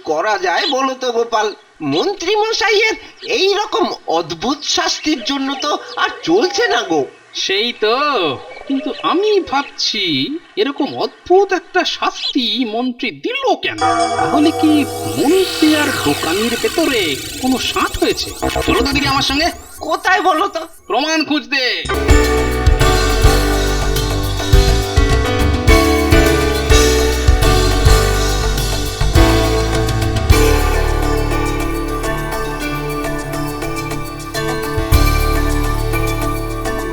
করা যায় বলো তো গোপাল? মন্ত্রী মশাইয়ের এই রকম অদ্ভুত শাস্তির জন্য তো আর চলছে না গো। সেই তো, কিন্তু আমি ভাবছি এরকম অদ্ভুত একটা শাস্তি মন্ত্রী দিল কেন? তাহলে কি মন্ত্রী আর দোকানির ভেতরে কোনো সাঁট হয়েছে? চলো তো দিকে আমার সঙ্গে। কোথায় বলো তো? প্রমাণ খুঁজতে।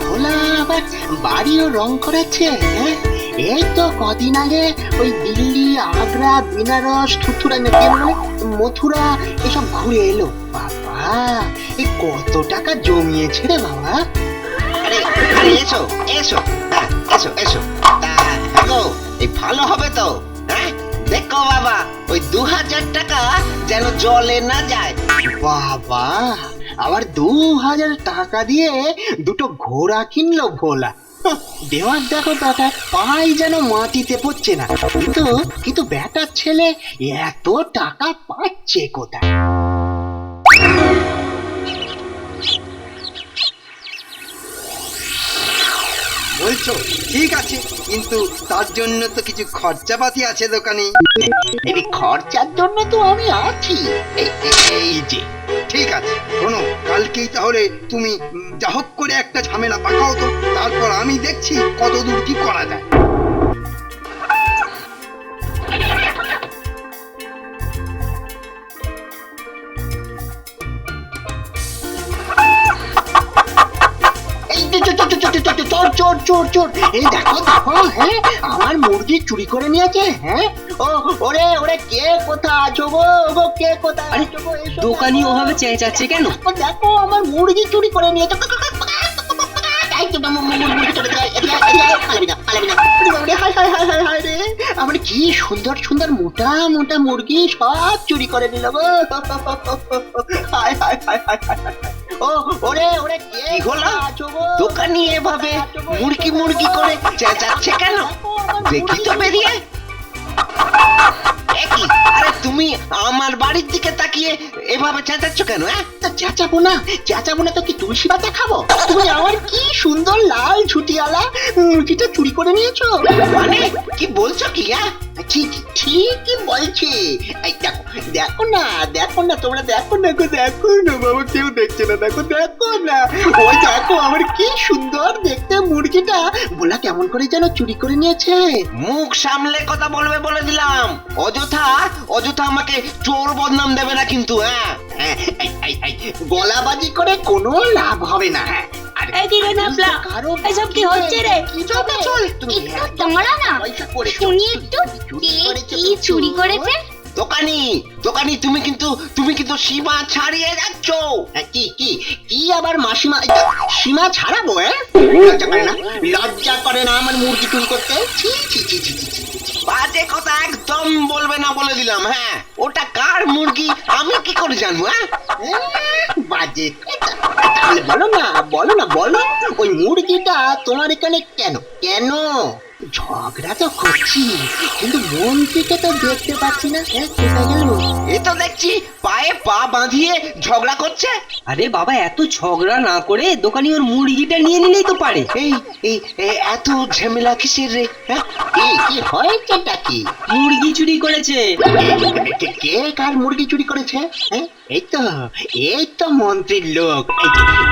ভোলা আবার বাড়িও রং করাচ্ছে, হ্যাঁ? এই তো কদিন আগে ওই দিল্লি, আগ্রা, বেনারস, থুথুরা নাকি মথুরা এসব ঘুরে এলো। বাবা, এই কত টাকা জমিয়েছে রে বাবা! আরে আরে এসো এসো, হ্যাঁ, এসো এসো। তা হ্যাঁ গো, এই ভালো হবে তো? হ্যাঁ দেখো বাবা, ওই 2000 টাকা যেন জলে না যায়। বাবা, আবার 2000 টাকা দিয়ে দুটো ঘোড়া কিনলো ভোলা। দেওয়ার দেখো টাকা পাই যেন মাটিতে পড়ছে না। কিন্তু কিন্তু বেটার ছেলে এত টাকা পাচ্ছে কোথায়? বলছো ঠিক আছে, কিন্তু তার জন্য তো কিছু খরচাপাতি আছে দোকানে। এই খরচার জন্য তো আমি আছি। এই যে ঠিক আছে, শোনো, কালকেই তাহলে তুমি যা হোক করে একটা ঝামেলা পাকাও তো, তারপর আমি দেখছি কত দূর কি করা যায়। এই চোর চোর চোর চোর! এই দেখো দেখো, হ্যাঁ, আমার মুরগি চুরি করে নিয়েছে। হ্যাঁ, ও ওরে ওরে, কে কোথায় আছো গো? গো কে কোথায় আছো গো? এসো, দোকানি দেখো। ওভাবে চেঁচাচ্ছে কেন? দেখো দেখো, আমার মুরগি চুরি করে নিয়েছে। এই তো মুরগি চলে যায়, পালাবি না পালাবি না। হায় হায় হায় হায় হায় রে, আমার কি সুন্দর সুন্দর মোটা মোটা মুরগি সব চুরি করে নিল গো। হায় হায় হায় হায় হায় হায়। ও ওরে ওরে, কে কি হলো? আছো গো? দোকানি এভাবে মুরগি মুরগি করে চেঁচাচ্ছে কেন? দেখি তো বেরিয়ে। একই, আরে তুমি আমার বাড়ির দিকে তাকিয়ে এভাবে চেঁচাচ্ছ কেন? হ্যাঁ, তা চেঁচাবো না, চেঁচাবো না তো কি তুলসী পাতা খাবো? তুমি আমার কি সুন্দর লাল ছুটিয়ালা মুরগিটা চুরি করে নিয়েছো। মানে কি বলছো কি? হ্যাঁ, ঠিকই বলছি। এই দেখো দেখো না, দেখো না, তোমরা দেখো না গো, দেখো না বাবা, কেউ দেখছে না, দেখো দেখো না। ওই দেখো আমার কি সুন্দর দেখতে মুরগিটা বলা কেমন করে যেন চুরি করে নিয়েছে। মুখ সামলে কথা বলবে বলে দিলাম। অযথা অযথা আমাকে চোর বদনাম দেবে না কিন্তু। হ্যাঁ, গলাবাজি করে কোনো লাভ হবে না। হ্যাঁ, এই কি রে নাবলা? এসব কি হচ্ছে রে? তুমি একটু দাঁড়া না, শুনি একটু কে কি চুরি করেছে। দোকানি দোকানি, তুমি কিন্তু সীমা ছাড়িয়ে যাচ্ছ। কি কি কি আবার মাসিমা সীমা ছাড়াবো? হ্যাঁ, লজ্জা করে না, লজ্জা করে না আমার মুরগি চুরি করতে? ছি ছি ছি ছি ছি ছি। বাজে কথা একদম বলবে না বলে দিলাম। হ্যাঁ, ওটা কার মুরগি আমি কি করে জানবো? হ্যাঁ, বাজে কথা। তাহলে বলো না, বলো না, বলো, ওই মুরগিটা তোমার এখানে কেন? কেন? ঝগড়া তো করছি, কিন্তু মন্ত্রীকে তো দেখতে পাচ্ছি না। হ্যাঁ, কোথায় গেল? এ তো দেখছি পায়ে পা বাঁধিয়ে ঝগড়া করছে। আরে বাবা, এত ঝগড়া না করে দোকানি ওর মুরগিটা নিয়ে নিলেই তো পারে। এই এই এই এত ঝামেলা কিসের রে? হ্যাঁ, কি হয়েছেটা কি? মুরগি চুরি করেছে। কে কার মুরগি চুরি করেছে? হ্যাঁ, এই তো মন্ত্রীর লোক।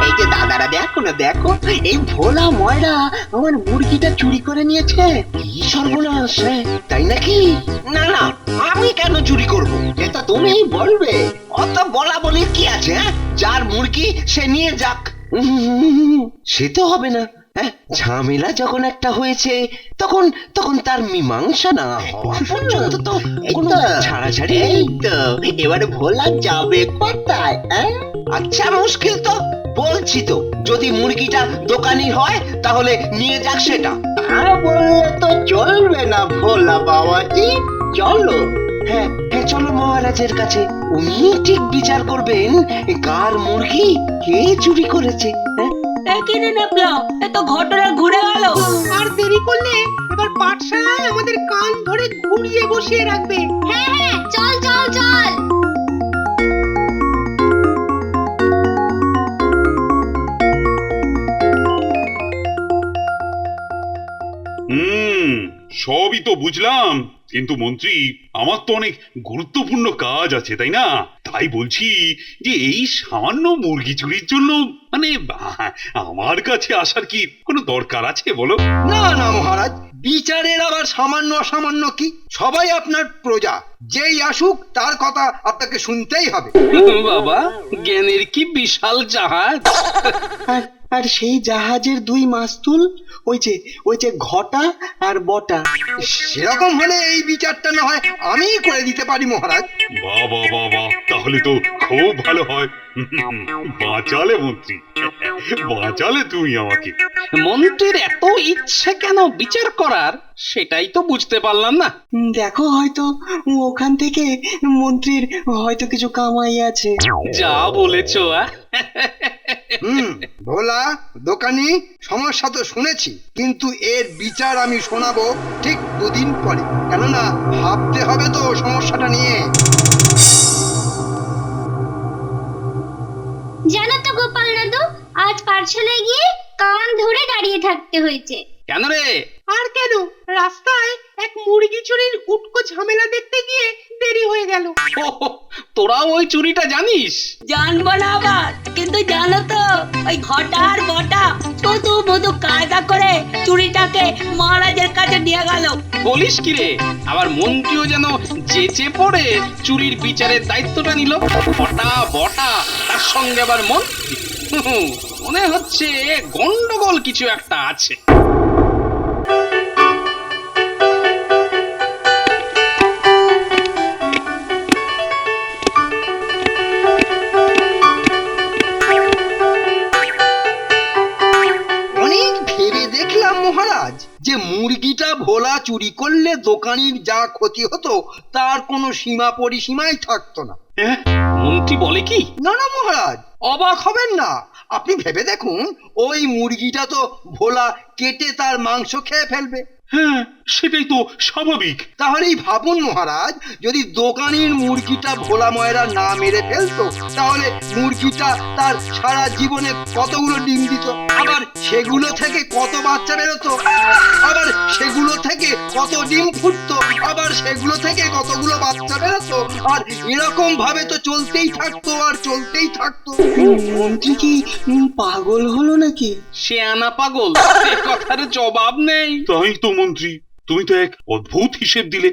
এই যে দাদারা, দেখো না, দেখো, এই ভোলা ময়রা আমার মুরগিটা চুরি করে নিয়েছে। কি সর্বনাশ! হ্যাঁ, তাই নাকি? না না, আমি কেন চুরি করব? এটা তুমিই বলবে। অত বলা বলির কি আছে? হ্যাঁ, যার মুরগি সে নিয়ে যাক। সে তো হবে না। হ্যাঁ, ঝামেলা যখন একটা হয়েছে তখন তখন তার মীমাংসা না হওয়া পর্যন্ত তো কোনো ছাড়াছাড়ি নেই। এই তো এবারে ভোলা যাবে কোথায়? হ্যাঁ, আচ্ছা, মুশকিল তো। বলছি তো, যদি মুরগিটা দোকানি হয় তাহলে নিয়ে যাক সেটা। তা বললে তো চলবে না ভোলা বাবাজি, চলো। হ্যাঁ হ্যাঁ, চলো মহারাজের কাছে। উনি ঠিক বিচার করবেন কার মুরগি কে চুরি করেছে। হ্যাঁ, এই কি রে নাবলা? এত ঘটনা ঘুরে গেল। আর দেরি করলে এবার পাঠশালায় আমাদের কান ধরে ঘুরিয়ে বসিয়ে রাখবে। হ্যাঁ হ্যাঁ, চল চল চল। সবই তো বুঝলাম, কিন্তু মন্ত্রী আমার তো অনেক গুরুত্বপূর্ণ কাজ আছে, তাই না? তাই বলছি যে এই সামান্য মুরগি চুরির জন্য মানে আমার কাছে আসার কি কোনো দরকার আছে বলো? না না মহারাজ, বিচারের আবার সামান্য অসামান্য কি? সবাই আপনার প্রজা, যেই আসুক তার কথা আপনাকে শুনতেই হবে। বাবা, জ্ঞানের কি বিশাল জাহাজ! আর আর সেই জাহাজের দুই মাস্তুল, ওই যে ঘটা আর বটা। সেরকম হলে এই বিচারটা না হয় আমি করে দিতে পারি মহারাজ। বাবা বাবা, তাহলে তো খুব ভালো হয়। বাঁচালে মন্ত্রী, বাঁচালে তুমি আমাকে। মন্ত্রীর এত ইচ্ছে কেন বিচার করার, সেটাই তো বুঝতে পারলাম না। দেখো, হয়তো ওখান থেকে মন্ত্রীর হয়তো কিছু কামাই আছে। যা বলেছো। ভোলা দোকানি, সমস্যা তো শুনেছি, কিন্তু এর বিচার আমি শোনাবো ঠিক 2 দিন পরে, কেননা ভাবতে হবে তো সমস্যাটা নিয়ে। জানো তো গোপাল দাদু, আজ পাঠশালায় গিয়ে কান ধরে দাঁড়িয়ে থাকতে হয়েছে। কেন রে? আর কেন, রাস্তায় এক মুরগি চুরির উটকো ঝামেলা দেখতে গিয়ে দেরি হয়ে গেল। তোরাও ওই চুরিটা জানিস? জানবো না আবার, কিন্তু জানো তো ওই ঘটা আর বটা শুধু শুধু কায়দা করে চুরিটাকে মহারাজের কাছে নিয়ে গেল। বলিস কি রে? আবার মন্ত্রীও যেন চেঁচে পড়ে চুরির বিচারের দায়িত্বটা নিল। বটা বটা, তার সঙ্গে আবার মন্ত্রী। মনে হচ্ছে গন্ডগোল কিছু একটা আছে। মহারাজ, যে মুরগিটা ভোলা চুরি করলে দোকানির যা ক্ষতি হতো তার কোনো সীমা পরিসীমাই থাকতো না। মন্ত্রী বলে কি? না না মহারাজ, অবাক হবেন না। আপনি ভেবে দেখুন, ওই মুরগিটা তো ভোলা কেটে তার মাংস খেয়ে ফেলবে। হ্যাঁ, সেটাই তো স্বাভাবিক। তাহলেই ভাবুন মহারাজ, যদি দোকানির মুরগিটা ভোলা ময়রা না মেরে ফেলতো, তাহলে মুরগিটা তার সারা জীবনে কতগুলো ডিম দিত, আবার সেগুলো থেকে কত বাচ্চা বেরোতো, আবার সেগুলো থেকে কত ডিম ফুটতো, আবার সেগুলো থেকে কতগুলো বাচ্চা বেরোতো, আর এরকম ভাবে তো চলতেই থাকতো আর চলতেই থাকতো। মন্ত্রী কি পাগল হলো নাকি? সে আনা পাগল, এ কথার জবাব নেই। তাই তো মন্ত্রী, তুমি তো এক অদ্ভুত হিসেব দিলে।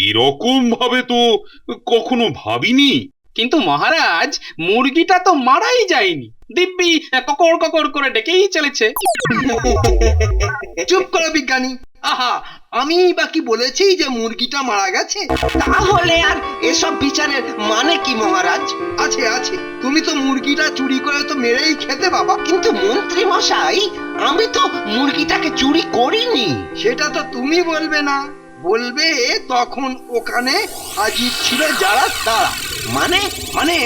এরকম ভাবে তো কখনো ভাবিনি। কিন্তু মহারাজ, মুরগিটা তো মারাই যায়নি, দিব্যি ককর ককর করে ডেকেই চলেছে। চুপ করো বিজ্ঞানী। আহা, আমি বা কি বলেছি যে মুরগিটা মারা গেছে? তাহলে আর এসব বিচারের মানে কি মহারাজ? আছে আছে, তুমি তো মুরগিটা চুরি করে তো মেরেই খেতে বাবা। কিন্তু মন্ত্রী মশাই, আমি তো মুরগিটাকে চুরি করিনি। সেটা তো তুমি বলবে না, বলবে তখন ওখানে হাজির ছিল যারা তারা। মানে মানে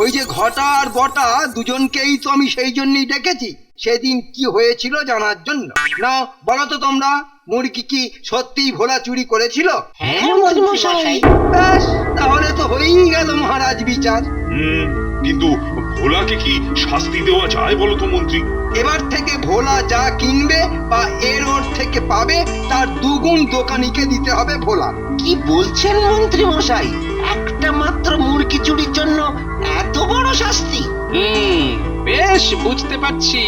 ওই যে ঘটা আর বটা দুজনকেই তো আমি সেই জন্যই ডেকেছি, সেদিন কি হয়েছিল জানার জন্য। না বলো তো তোমরা, মুরগি কি সত্যি ভোলা চুরি করেছিল? হ্যাঁ মন্ত্রী মশাই। ব্যাস, তাহলে তো হয়েই গেল মহারাজ বিচার। কিন্তু ভোলাকে কি শাস্তি দেওয়া যায় বলো তো মন্ত্রী? এবার থেকে ভোলা যা কিনবে বা এর ওর থেকে পাবে তার 2 গুণ দোকানিকে দিতে হবে ভোলা। কি বলছেন মন্ত্রী মশাই? একটা মাত্র মুরগি চুরির জন্য এত বড় শাস্তি? বেশ বুঝতে পারছি,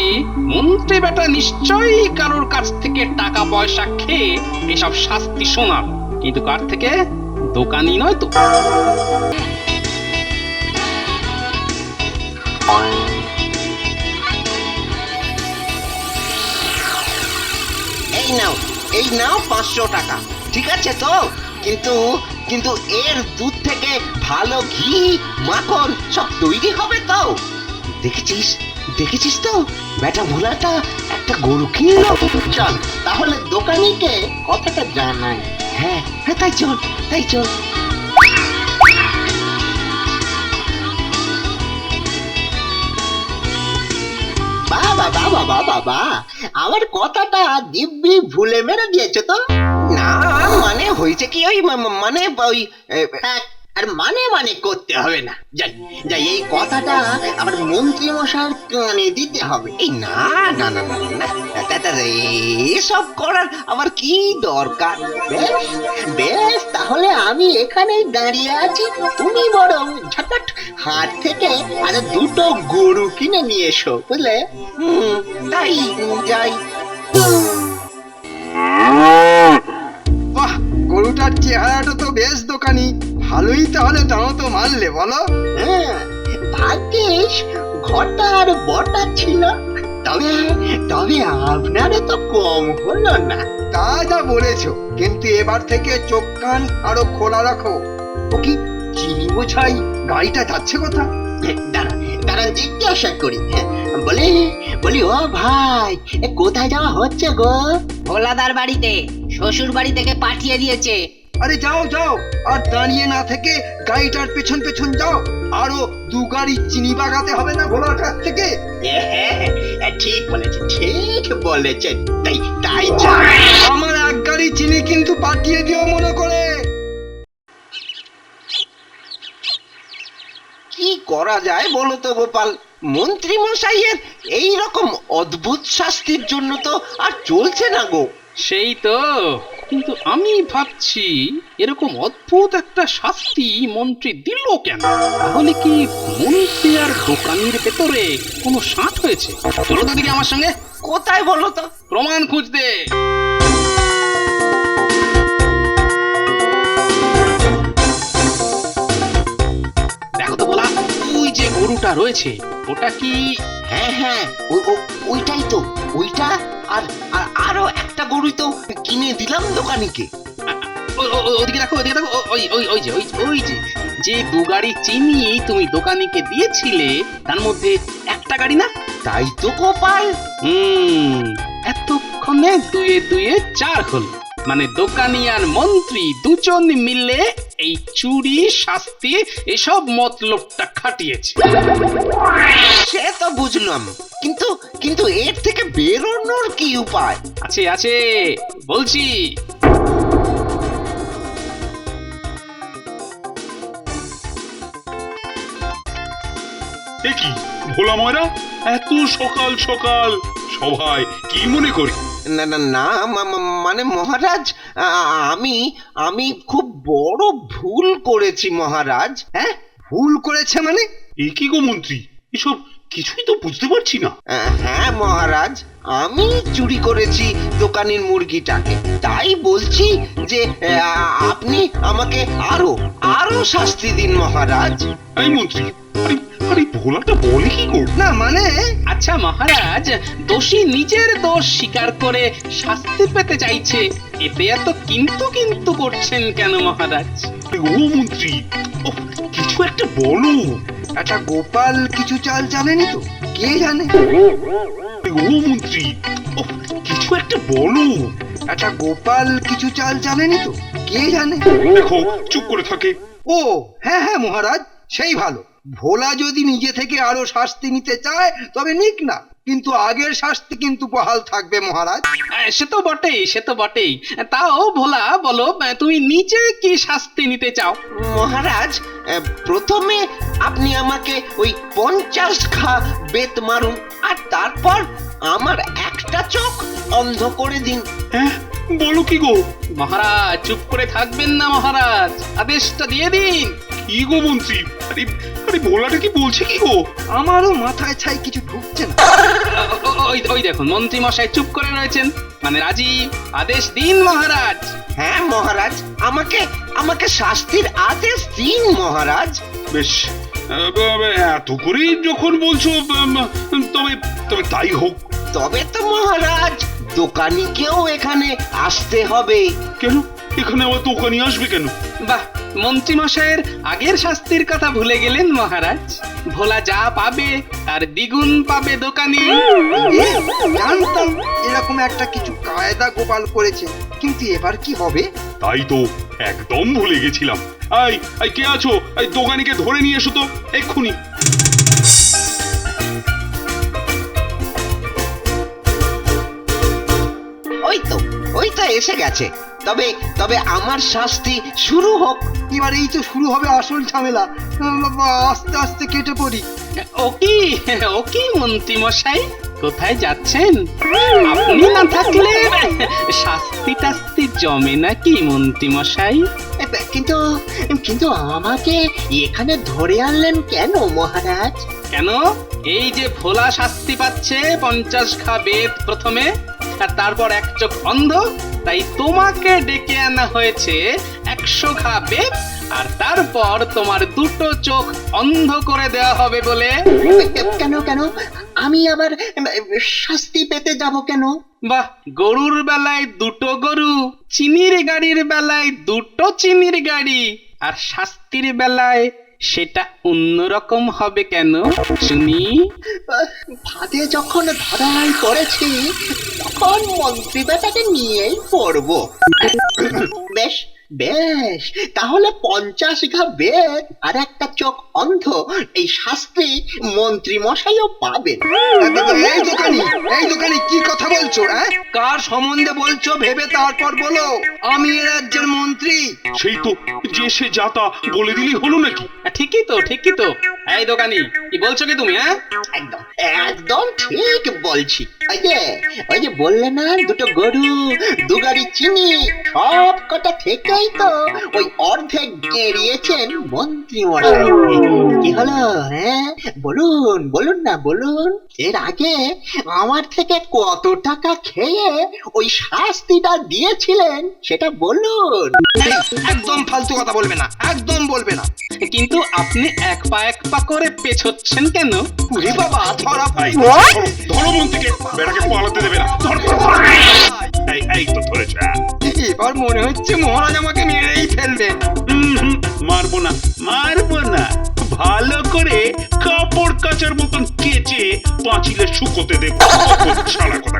মন্ত্রী বেটা নিশ্চয়ই কারোর কাছ থেকে টাকা পয়সা খেয়ে এসব শাস্তি শোনাল। কিন্তু কার থেকে? দোকানি নয় তো। এই নাও 500 টাকা, ঠিক আছে তো? কিন্তু কিন্তু এর দুধ থেকে ভালো ঘি মাখন সব তৈরি হবে তো? দেখেছিস তো বেটা ভোলাটা একটা গরু কিনলো। চল তাহলে দোকানিকে কথাটা জানাই। হ্যাঁ হ্যাঁ, তাই চল। বাবা বাবা বাবা বাবা আমার কথাটা দিব্যি ভুলে মেরে দিয়েছো তো। না মানে হয়েছে কি ওই মানে ওই হ্যাঁ, আর মানে মানে করতে হবে না, যাই যাই এই কথাটা আমার মন্ত্রী মশাইয়ের কানে দিতে হবে। এই না না না না না এসব করার আমার কি দরকার? বেশ বেশ, তাহলে আমি এখানেই দাঁড়িয়ে আছি, তুমি বরং ঝটপট হাট থেকে আর দুটো গরু কিনে নিয়ে এসো, বুঝলে? তাই যাই। বাহ, গরুটার চেহারাটা তো বেশ দোকানি, ভালোই তাহলে দাও তো মানলে বলো। হ্যাঁ, ভাগ্যিস ঘটা আর বটা ছিল, তবে তবে আপনারও তো কম হলো না। তা যা বলেছো, কিন্তু এবার থেকে চোখ কান আরো খোলা রাখো। ও কি চিনি বোঝাই গাড়িটা যাচ্ছে কোথা? দাঁড়া দাঁড়া জিজ্ঞাসা করি। হ্যাঁ, বলি বলি ও ভাই, এ কোথায় যাওয়া হচ্ছে গো? ভোলাদার বাড়িতে, শ্বশুর বাড়ি থেকে পাঠিয়ে দিয়েছে। আরে যাও যাও, আর দাঁড়িয়ে না থেকে গাড়িটার পেছন পেছন যাও। আরো 2 গাড়ি চিনি বাগাতে হবে না ভোলার কাছ থেকে? ঠিক বলেছেন, ঠিক বলেছেন, তাই তাই যা। আমার 1 গাড়ি চিনি কিন্তু পাঠিয়ে দিও মনে করে। কি করা যায় বলো তো গোপাল? মন্ত্রী মশাইয়ের এই রকম অদ্ভুত শাস্তির জন্য তো আর চলছে না গো। সেই তো, কিন্তু আমি ভাবছি এরকম অদ্ভুত একটা শাস্তি মন্ত্রী দিল কেন? তাহলে কি মন্ত্রী আর দোকানির ভেতরে কোনো সাঁট হয়েছে? চলো তো দিকে আমার সঙ্গে, কোথায় বলো তো? প্রমাণ খুঁজতে। দেখো তো বলা, ওই যে গরুটা রয়েছে ওটা কি? হ্যাঁ হ্যাঁ, ওইটাই তো, ওইটা। আর আর আরো একটা গরুই তো কিনে দিলাম দোকানিকে। ওদিকে দেখো, ওদিকে দেখো, ওই ওই ওই যে ওই যে যে 2 গাড়ি চিনি তুমি দোকানিকে দিয়েছিলে তার মধ্যে একটা গাড়ি না? তাই তো গোপাল। এতক্ষণে 2 2 4 হল, মানে দোকানি আর মন্ত্রী দুজন মিলে এই চুরি শাস্তি এসব মতলবটা খাটিয়েছে। সে তো বুঝলাম, কিন্তু কিন্তু এর থেকে বেরোনোর কি উপায়? আছে আছে, বলছি। এ কি ভোলা ময়রা, এত সকাল সকাল সভায় কি মনে করি? না না না, মানে মহারাজ, আমি আমি খুব বড় ভুল করেছি মহারাজ। হ্যাঁ, ভুল করেছে মানে? এ কি গো মন্ত্রী, এসব কিছুই তো বুঝতে পারছি না। হ্যাঁ মহারাজ, আমি চুরি করেছি দোকানের মুরগিটাকে। তাই বলছি যে আপনি আমাকে আরো আরো শাস্তি দিন মহারাজ। এই মন্ত্রী, আরে আরে ভোলাটা বলে কি গো? না মানে, আচ্ছা মহারাজ, দোষী নিজের দোষ স্বীকার করে শাস্তি পেতে চাইছে, এতে এত কিন্তু কিন্তু করছেন কেন মহারাজ? আরে ও মন্ত্রী, ও কিছু একটা বলো। একটা গোপাল কিছু চাল জানেনি তো, কে জানে? আরে ও মন্ত্রী, ও কিছু একটা বলো। একটা গোপাল কিছু চাল জানেনি তো, কে জানে? দেখো চুপ করে থাকে। ও হ্যাঁ হ্যাঁ মহারাজ, সেই ভালো। ভোলা যদি নিজে থেকে আরো শাস্তি নিতে চায় তবে নিক না, কিন্তু আগের শাস্তি কিন্তু বহাল থাকবে মহারাজ। সে তো বটেই, সে তো বটেই। তাও ভোলা বলো, তুমি নিজে কি শাস্তি নিতে চাও? মহারাজ, প্রথমে আপনি আমাকে ওই 50 খা বেত মারুন, আর তারপর আমার একটা চোখ অন্ধ করে দিন। হ্যাঁ বলো কি গো? মহারাজ চুপ করে থাকবেন না মহারাজ, আদেশটা দিয়ে দিন। কি গো মন্ত্রী, আরে আরে ভোলাটা কি বলছে কি গো? আমারও মাথায় ছাই কিছু ঢুকছে না। ওই ওই দেখুন মন্ত্রী মশাই চুপ করে রয়েছেন, মানে রাজি। আদেশ দিন মহারাজ। হ্যাঁ মহারাজ, আমাকে আমাকে শাস্তির আদেশ দিন মহারাজ। বেশ, এত করে যখন বলছো, তবে তবে তাই হোক। তবে তো মহারাজ দোকানিকেও এখানে আসতে হবে। কেন এখানে আবার দোকানি আসবে কেন? বাহ, মন্ত্রী মশাইয়ের আগের শাস্তির কথা ভুলে গেলেন মহারাজ। ভোলা যা পাবে তার দ্বিগুণ পাবে দোকানি। জানতাম এরকম একটা কিছু কায়দা গোপাল করেছে, কিন্তু এবার কি হবে? তাই তো একদম ভুলে গেছিলাম। আই আই কে আছো? এই দোকানিকে ধরে নিয়ে এসো তো এক্ষুনি। এসে গেছে, তবে তবে আমার শাস্তি শুরু হোক। এবার এই তো শুরু হবে আসল ঝামেলা। আস্তে আস্তে কেটে পড়ি। ও কি মন্ত্রী মশাই, কোথায় যাচ্ছেন? আপনি না থাকলে শাস্তি টাস্তি জমে নাকি মন্ত্রী মশাই? কিন্তু কিন্তু আমাকে এখানে ধরে আনলেন কেন মহারাজ? কেন? এই যে ভোলা শাস্তি পাচ্ছে 50 ঘা বেত প্রথমে, আর তারপর 1 চোখ অন্ধ, তাই তোমাকে ডেকে আনা হয়েছে 100 ঘা বেত, আর তারপর তোমার 2টো চোখ অন্ধ করে দেওয়া হবে বলে। কেন কেন আমি আবার শাস্তি পেতে যাব কেন? বাহ, গরুর বেলায় 2টো গরু, চিনির গাড়ির বেলায় 2টো চিনির গাড়ি, আর শাস্তির বেলায় সেটা অন্যরকম হবে কেন শুনি? ফাঁদে যখন ধরাই পড়েছি তখন মন্ত্রী বেটাকে নিয়েই পড়বো। বেশ বেশ, তাহলে 50 ঘা বেদ আর 1টা চোখ অন্ধ, এই শাস্তি মন্ত্রী মশাইও পাবেন। এই দোকানি কি কথা বলছো? কার সম্বন্ধে বলছো ভেবে তারপর বলো। আমি এ রাজ্যের মন্ত্রী। সেই তো, যে সে যাতা বলে দিলেই হলো নাকি? ঠিকই তো। এই দোকানি, কি বলছো কি তুমি? একদম একদম ঠিক বলছি। ওই যে বললে না 2টো গরু, 2 গাড়ি চিনি, সব কটা থেকেই তো ওই অর্ধেক গেড়িয়েছেন মন্ত্রী মশাই। কি হলো? বলুন না বলুন, এর আগে আমার থেকে কত টাকা খেয়ে ওই শাস্তিটা দিয়েছিলেন সেটা বলুন। একদম ফালতু কথা বলবে না, একদম বলবে না। কিন্তু আপনি এক পা করে পেছোচ্ছেন কেন? ওরে বাবা, ধরা ধরো মন্ত্রীকে, বেটাকে পালাতে দেবে না। এই তো ধরেছে। এবার মনে হচ্ছে মহারাজ আমাকে মেরেই ফেলবেন। মারবো না, ভালো করে কাপড় কাচার মতন কেচে পাঁচিলে শুকোতে দেবো। ছাড়া কথা।